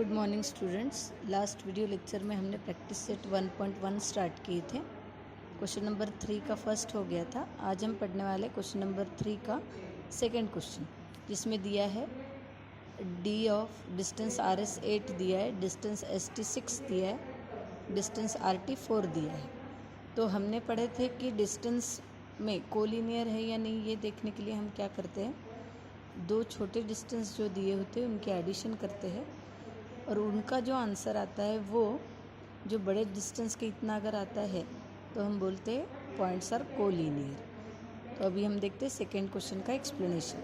Good morning students. Last video lecture में हमने practice set 1.1 start किए थे। क्वेश्चन नंबर 3 का फर्स्ट हो गया था। आज हम पढ़ने वाले क्वेश्चन नंबर 3 का सेकंड क्वेश्चन, जिसमें दिया है D of distance R S 8 दिया है, डिस्टेंस एस टी 6 दिया है, डिस्टेंस आर टी 4 दिया है। तो हमने पढ़े थे कि डिस्टेंस में कोलिनियर है या नहीं, ये देखने के लिए हम क्या करते हैं, दो छोटे डिस्टेंस जो दिए होते हैं उनके एडिशन करते हैं और उनका जो आंसर आता है वो जो बड़े डिस्टेंस के इतना अगर आता है तो हम बोलते हैं पॉइंट्स आर कोलिनियर। तो अभी हम देखते हैं सेकेंड क्वेश्चन का एक्सप्लेनेशन।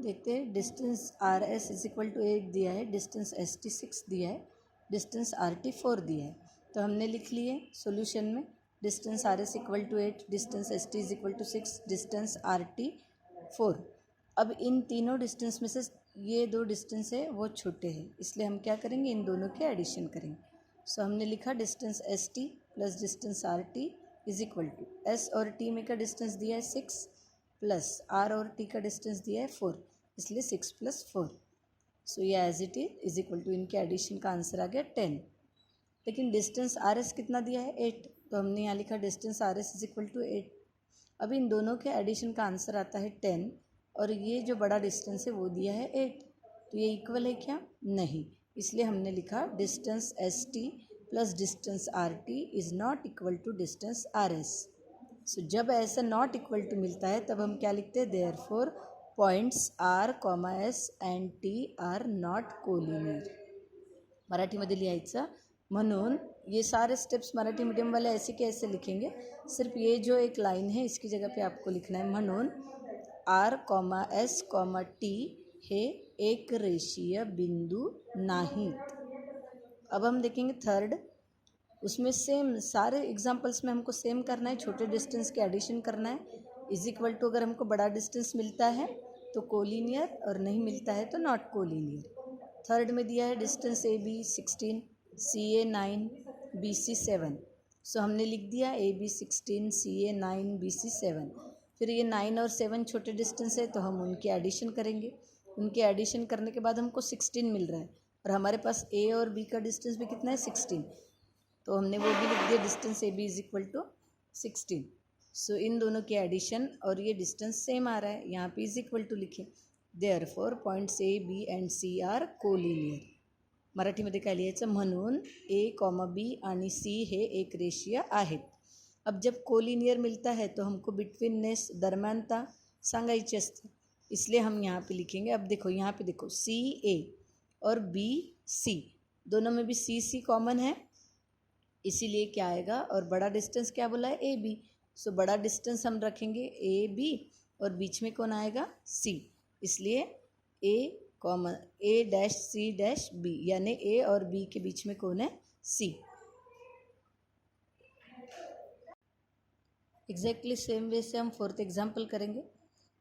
देखते हैं, distance R S is equal to 8 दिया है, डिस्टेंस एस टी 6 दिया है, डिस्टेंस आर टी 4 दिया है। तो हमने लिख लिए सॉल्यूशन में distance R S equal to 8, distance S T is equal to 6, distance R T 4। अब इन तीनों डिस्टेंस में से ये दो डिस्टेंस है वो छोटे हैं, इसलिए हम क्या करेंगे, इन दोनों के एडिशन करेंगे। सो हमने लिखा distance S T plus distance R T is equal to S और टी में का डिस्टेंस दिया है 6 प्लस आर और टी का डिस्टेंस दिया है 4, इसलिए 6 प्लस 4। सो ये as it is equal to, इनके एडिशन का आंसर आ गया 10। लेकिन डिस्टेंस आर एस कितना दिया है 8, तो हमने यहाँ लिखा distance R S is equal to 8। अब इन दोनों के एडिशन का आंसर आता है 10 और ये जो बड़ा डिस्टेंस है वो दिया है 8, तो ये इक्वल है क्या, नहीं। इसलिए हमने लिखा distance S T plus distance R T is not equal to distance R S. So जब ऐसा नॉट इक्वल टू मिलता है तब हम क्या लिखते हैं, therefore points are comma S and T R not collinear. मराठीमध्ये लिहायचं, म्हणून ये सारे स्टेप्स मराठी मीडियम वाले ऐसे के ऐसे लिखेंगे, सिर्फ ये जो एक लाइन है इसकी जगह पे आपको लिखना है, म्हणून R comma S comma T हे एक रेषीय बिंदु नाहीत। अब हम देखेंगे थर्ड, उसमें सेम सारे एग्जाम्पल्स में हमको सेम करना है, छोटे डिस्टेंस के एडिशन करना है। इज इक्वल टू अगर हमको बड़ा डिस्टेंस मिलता है तो कोलिनियर और नहीं मिलता है तो नॉट कोलिनियर। थर्ड में दिया है distance A B 16, C A 9, B C 7। So हमने लिख दिया ए B 16, C A 9, B C 7। फिर ये 9 और 7 छोटे डिस्टेंस है तो हम उनके एडिशन करेंगे। उनके एडिशन करने के बाद हमको 16 मिल रहा है और हमारे पास ए और बी का डिस्टेंस भी कितना है 16, तो हमने वो भी लिख दिया distance A B is equal to 16। So इन दोनों के एडिशन और ये डिस्टेंस सेम आ रहा है, यहाँ पे इज इक्वल टू लिखे, therefore points A B and C are collinear. मराठीमध्ये काय लिहायचं, म्हणून ए कॉमा बी आणि सी हे एक रेषीय आहेत। अब जब कोलिनियर मिलता है तो हमको बिटवीननेस दरम्यानता सांगायची असते, इसलिए हम यहाँ पे लिखेंगे। अब देखो यहाँ पे देखो सी ए और बी सी, दोनों में भी सी सी कॉमन है, इसीलिए क्या आएगा, और बड़ा डिस्टेंस क्या बोला है ए बी। सो बड़ा डिस्टेंस हम रखेंगे ए बी और बीच में कौन आएगा सी, इसलिए ए common A dash C dash B, यानी ए और बी के बीच में कौन है सी। एग्जैक्टली सेम वे से हम फोर्थ एग्जाम्पल करेंगे।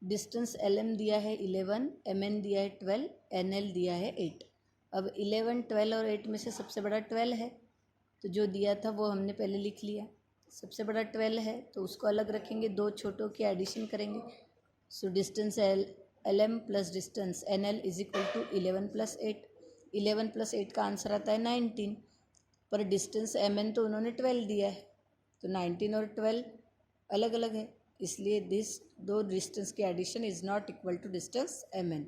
डिस्टेंस एल एम दिया है 11, एम एन दिया है 12, एन एल दिया है 8। अब 11, 12 और 8 में से सबसे बड़ा 12 है, तो जो दिया था वो हमने पहले लिख लिया। सबसे बड़ा 12 है तो उसको अलग रखेंगे, दो छोटों के एडिशन करेंगे। So distance L M plus distance N L is equal to 11 plus 8। 11 plus 8 का आंसर आता है 19, पर डिस्टेंस एम एन तो उन्होंने 12 दिया है, तो 19 और 12 अलग अलग है, इसलिए दिस दो डिस्टेंस के addition is not equal to distance M N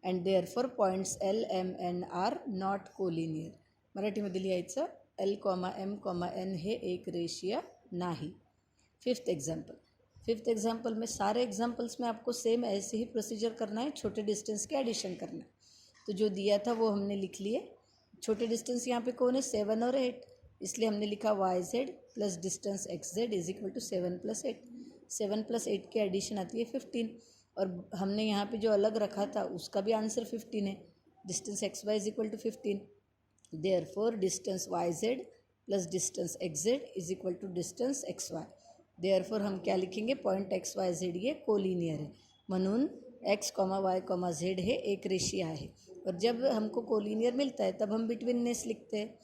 and therefore points L M N are not collinear. मराठीमध्ये लिहायचं, L comma M comma N हे एक रेषीय नाही। फिफ्थ एग्जाम्पल, फिफ्थ एग्जाम्पल में सारे एग्जाम्पल्स में आपको सेम ऐसे ही प्रोसीजर करना है, छोटे डिस्टेंस के एडिशन करना है। तो जो दिया था वो हमने लिख लिए, छोटे डिस्टेंस यहाँ पे कौन है 7 और 8, इसलिए हमने लिखा Y Z plus distance X Z is equal to 7 plus 8। 7 plus 8 की एडिशन आती है 15, और हमने यहाँ पे जो अलग रखा था उसका भी आंसर 15 है, distance X Y is equal to 15। Therefore distance Y Z plus distance X Z is equal to distance X Y. Therefore हम क्या लिखेंगे, पॉइंट एक्स वाई जेड ये कोलिनियर है, म्हणून X comma Y comma Z है एक रेषीय है। और जब हमको कोलिनियर मिलता है तब हम बिटवीननेस लिखते हैं।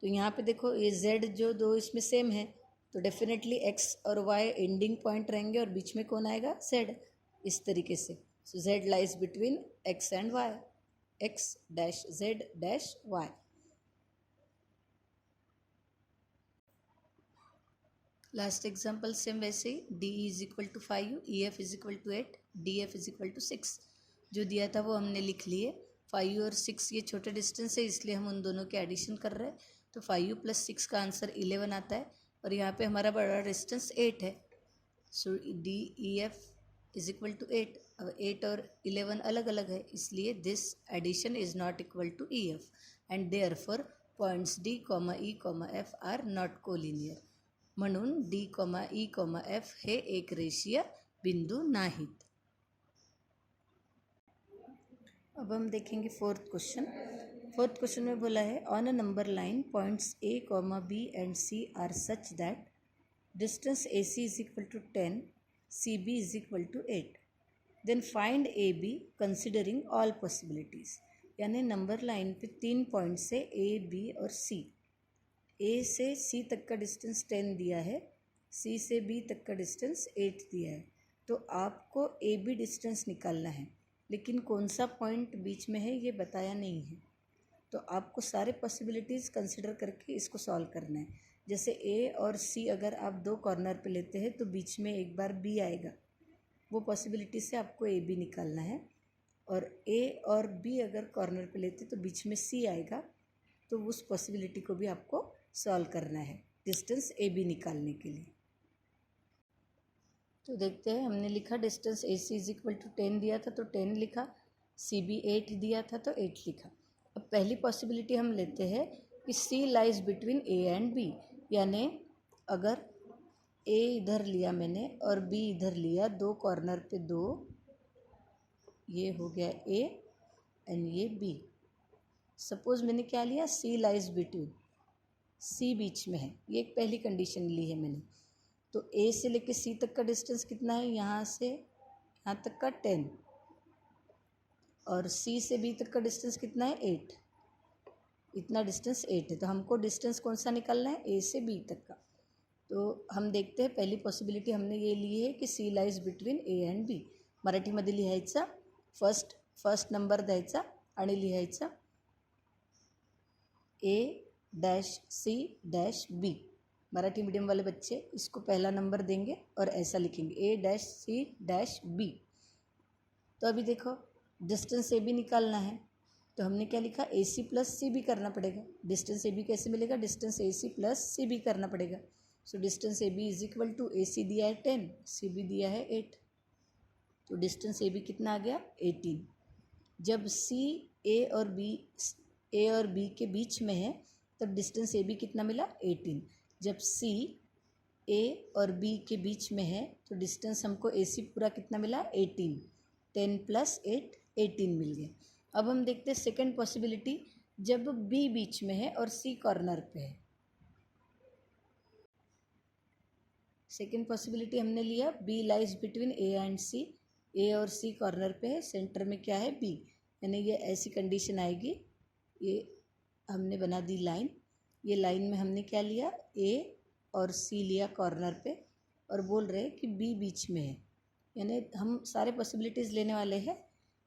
तो यहाँ पे देखो ये जेड जो दो इसमें सेम है, तो डेफिनेटली एक्स और वाई एंडिंग पॉइंट रहेंगे और बीच में कौन आएगा जेड, इस तरीके से। So Z lies between X and Y. X dash Z dash Y. Last example same वैसे ही, D is equal to 5, E F is equal to 8, D F is equal to 6। जो दिया था वो हमने लिख लिए। 5 और 6 ये छोटे डिस्टेंस है, इसलिए हम उन दोनों के एडिशन कर रहे हैं। तो 5 + 6 का आंसर 11 आता है, और यहाँ पे हमारा बड़ा डिस्टेंस 8 है। So D E F is equal to 8। अब 8 और 11 अलग अलग है, इसलिए this addition is not equal to E F, and therefore points D, E, F are not collinear. म्हणून डी, ई, एफ हे एक रेषीय बिंदु नाहीत। अब हम देखेंगे फोर्थ क्वेश्चन। फोर्थ क्वेश्चन में बोला है, on a number line points A, B and C are such that distance A C is equal to 10, C B is equal to 8, then find A B considering all possibilities. यानी number line पे 3 points है, ए, B और सी। ए से सी तक का distance 10 दिया है, सी से बी तक का डिस्टेंस 8 दिया है। तो आपको ए बी डिस्टेंस निकालना है, लेकिन कौन सा पॉइंट बीच में है ये बताया नहीं है। तो आपको सारे पॉसिबिलिटीज़ कंसिडर करके इसको सॉल्व करना है। जैसे ए और सी अगर आप 2 कॉर्नर पे लेते हैं तो बीच में एक बार बी आएगा, वो पॉसिबिलिटी से आपको ए बी निकालना है। और ए और बी अगर कॉर्नर पे लेते तो बीच में सी आएगा, तो उस पॉसिबिलिटी को भी आपको सॉल्व करना है डिस्टेंस ए बी निकालने के लिए। तो देखते हैं, हमने लिखा distance A C is equal to 10 दिया था तो 10 लिखा, सी बी 8 दिया था तो 8 लिखा। अब पहली पॉसिबिलिटी हम लेते हैं कि C lies between A and B, यानी अगर ए इधर लिया मैंने और बी इधर लिया, 2 कॉर्नर पे 2, ये हो गया ए एंड ये बी। सपोज मैंने क्या लिया, सी लाइज बिटवीन, सी बीच में है, ये एक पहली कंडीशन ली है मैंने। तो ए से लेके सी तक का डिस्टेंस कितना है, यहाँ से यहाँ तक का 10, और सी से बी तक का डिस्टेंस कितना है 8, इतना डिस्टेंस 8 है। तो हमको डिस्टेंस कौन सा निकालना है, ए से बी तक का। तो हम देखते हैं, पहली पॉसिबिलिटी हमने ये ली है कि C lies between A and B. मराठीमध्ये लिहायचा, फर्स्ट नंबर द्यायचा आणि लिहायचा A dash C dash B. Marathi medium वाले बच्चे इसको पहला नंबर देंगे और ऐसा लिखेंगे A dash C dash B. तो अभी देखो, डिस्टेंस ए बी निकालना है, तो हमने क्या लिखा, ए सी प्लस सी बी करना पड़ेगा। डिस्टेंस ए बी कैसे मिलेगा, distance A C plus C B करना पड़ेगा। So distance A B is equal to, A C दिया है 10, सी बी दिया है 8, तो डिस्टेंस ए बी कितना आ गया 18। जब सी ए और बी के बीच में है तब डिस्टेंस ए बी कितना मिला 18। जब सी ए और बी के बीच में है तो डिस्टेंस हमको ए सी पूरा कितना मिला 18, 10 + 8 18 मिल गया। अब हम देखते हैं सेकंड पॉसिबिलिटी, जब बी बीच में है और सी कॉर्नर पे है। सेकंड पॉसिबिलिटी हमने लिया, B lies between A and C, A और सी कॉर्नर पे है, सेंटर में क्या है बी, यानी ये ऐसी कंडीशन आएगी। ये हमने बना दी लाइन, ये लाइन में हमने क्या लिया, ए और सी लिया कॉर्नर पे, और बोल रहे हैं कि बी बीच में है, यानी हम सारे पॉसिबिलिटीज़ लेने वाले हैं।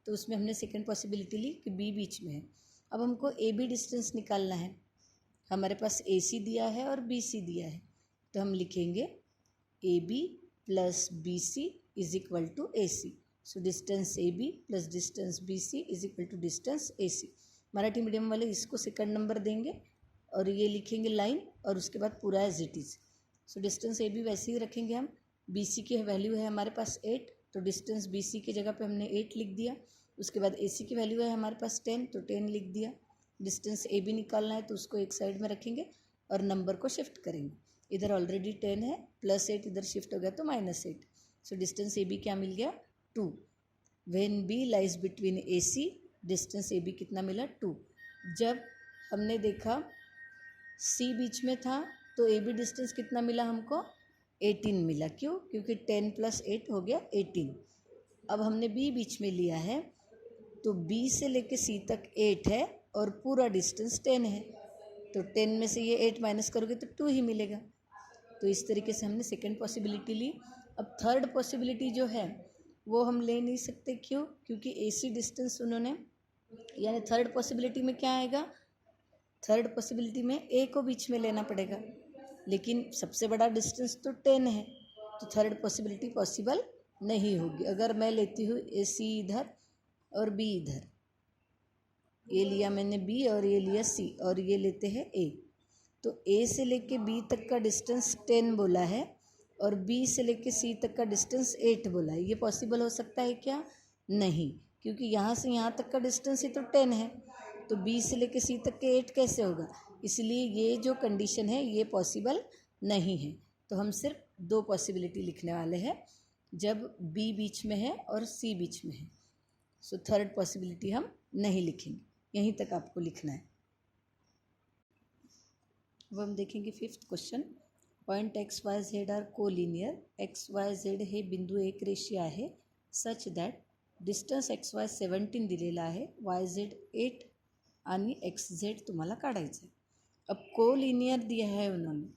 तो उसमें हमने सेकंड पॉसिबिलिटी ली कि बी बीच में है। अब हमको ए बी डिस्टेंस निकालना है। हमारे पास ए सी दिया है और बी सी दिया है, तो हम लिखेंगे A B plus B C is equal to A C. So distance A B plus distance B C is equal to distance A C. Marathi medium वाले इसको सेकंड नंबर देंगे और ये लिखेंगे लाइन, और उसके बाद पूरा as it is. So distance A B वैसे ही रखेंगे हम। बी सी की वैल्यू है हमारे पास 8, तो डिस्टेंस बी सी की जगह पे हमने 8 लिख दिया। उसके बाद ए सी की वैल्यू है हमारे पास 10, तो 10 लिख दिया। डिस्टेंस ए बी निकालना है तो उसको एक साइड में रखेंगे और नंबर को शिफ्ट करेंगे। इधर ऑलरेडी 10 है, +8 इधर शिफ्ट हो गया तो -8। सो डिस्टेंस ए बी क्या मिल गया 2। When B lies between A C, distance A B कितना मिला 2। जब हमने देखा सी बीच में था तो ए बी डिस्टेंस कितना मिला हमको 18 मिला। क्यों, क्योंकि 10 + 8 हो गया 18। अब हमने बी बीच में लिया है, तो बी से लेके सी तक 8 है और पूरा डिस्टेंस 10 है, तो 10 में से ये 8 माइनस करोगे तो 2 ही मिलेगा। तो इस तरीके से हमने सेकंड पॉसिबिलिटी ली। अब थर्ड पॉसिबिलिटी जो है वो हम ले नहीं सकते, क्यों, क्योंकि ए सी डिस्टेंस उन्होंने यानी थर्ड पॉसिबिलिटी में क्या आएगा, थर्ड पॉसिबिलिटी में ए को बीच में लेना पड़ेगा, लेकिन सबसे बड़ा डिस्टेंस तो 10 है, तो थर्ड पॉसिबिलिटी पॉसिबल नहीं होगी। अगर मैं लेती हूँ ए सी इधर और बी इधर, ये लिया मैंने बी और ये लिया सी और ये लेते हैं ए, तो ए से लेके बी तक का डिस्टेंस 10 बोला है और बी से लेके सी तक का डिस्टेंस 8 बोला है। ये पॉसिबल हो सकता है क्या? नहीं, क्योंकि यहाँ से यहाँ तक का डिस्टेंस ही तो 10 है, तो बी से लेके सी तक के 8 कैसे होगा? इसलिए ये जो कंडीशन है ये पॉसिबल नहीं है। तो हम सिर्फ दो पॉसिबिलिटी लिखने वाले हैं जब बी बीच में है और सी बीच में है। सो थर्ड पॉसिबिलिटी हम नहीं लिखेंगे, यहीं तक आपको लिखना है। अब हम देखेंगे fifth question. Point X Y Z are collinear, X Y Z हे बिंदू एक रेषीय आहे such that distance X Y 17 दिलेला आहे, वाय झेड 8 आणि एक्स झेड तुम्हाला काढायचं है। अब कोलिनियर दिया है उन्होंने,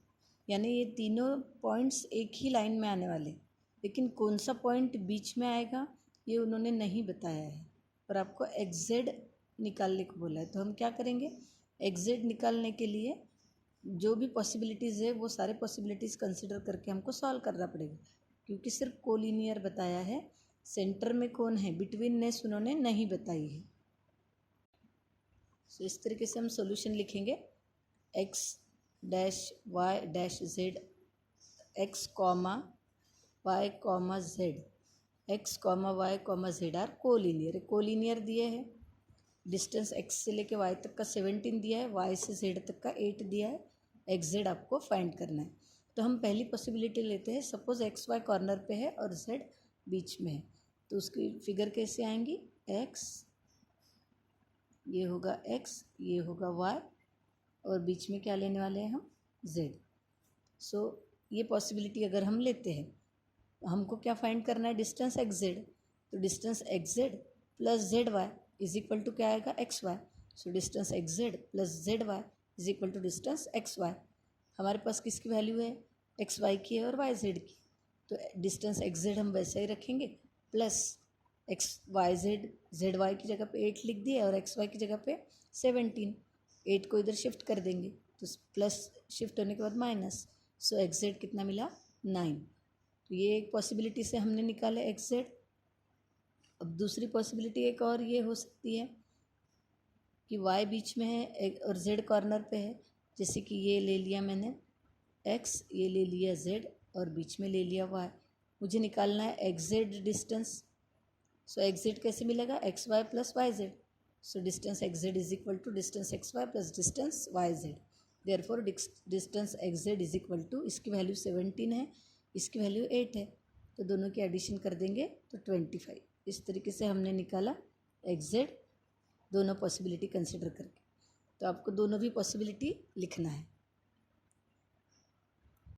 यानी ये तीनों पॉइंट्स एक ही लाइन में आने वाले, लेकिन कौन सा पॉइंट बीच में आएगा ये उन्होंने नहीं बताया है और आपको एक्स जेड निकालने को बोला है। तो हम क्या करेंगे, एक्स जेड निकालने के लिए जो भी पॉसिबिलिटीज़ है वो सारे पॉसिबिलिटीज़ कंसिडर करके हमको सॉल्व करना पड़ेगा, क्योंकि सिर्फ कोलिनियर बताया है, सेंटर में कौन है, बिटवीननेस उन्होंने नहीं बताई है। सो इस तरीके से हम सॉल्यूशन लिखेंगे। X dash Y dash Z, X comma Y comma Z, X comma Y comma Z are collinear. Collinear दिए है, डिस्टेंस एक्स से लेके वाई तक का 17 दिया है, वाई से जेड तक का 8 दिया है, एक्स जेड आपको फाइंड करना है। तो हम पहली पॉसिबिलिटी लेते हैं, सपोज एक्स वाई कॉर्नर पे है और जेड बीच में है, तो उसकी फिगर कैसे आएंगी, एक्स ये होगा एक्स, ये होगा वाई और बीच में क्या लेने वाले हैं हम, जेड। सो ये पॉसिबिलिटी अगर हम लेते हैं, हमको क्या फाइंड करना है, डिस्टेंस एक्स जेड, तो distance X Z plus Z Y is equal to क्या आएगा, X Y. So distance X Z plus Z Y is equal to distance X Y. हमारे पास किसकी वैल्यू है, एक्स वाई की है और वाई जेड की, तो डिस्टेंस एक्स जेड हम वैसे ही रखेंगे plus X Y Z, Z Y की जगह पे 8 लिख दिए और एक्स वाई की जगह पे 17, 8 को इधर शिफ्ट कर देंगे तो प्लस शिफ्ट होने के बाद माइनस, सो एक्स जेड कितना मिला, 9। तो ये एक पॉसिबिलिटी से हमने निकाला एक्स जेड। अब दूसरी पॉसिबिलिटी एक और ये हो सकती है कि y बीच में है और z कॉर्नर पे है, जैसे कि ये ले लिया मैंने x, ये ले लिया z और बीच में ले लिया y। मुझे निकालना है X Z distance. So X Z कैसे मिलेगा, X Y plus Y Z. So distance X Z is equal to distance X Y plus distance Y Z. Therefore distance X Z is equal to, इसकी value 17 है, इसकी value 8 है, तो दोनों की addition कर देंगे तो 25। इस तरीके से हमने निकाला एक्स जेड, दोनों पॉसिबिलिटी कंसिडर करके। तो आपको दोनों भी पॉसिबिलिटी लिखना है।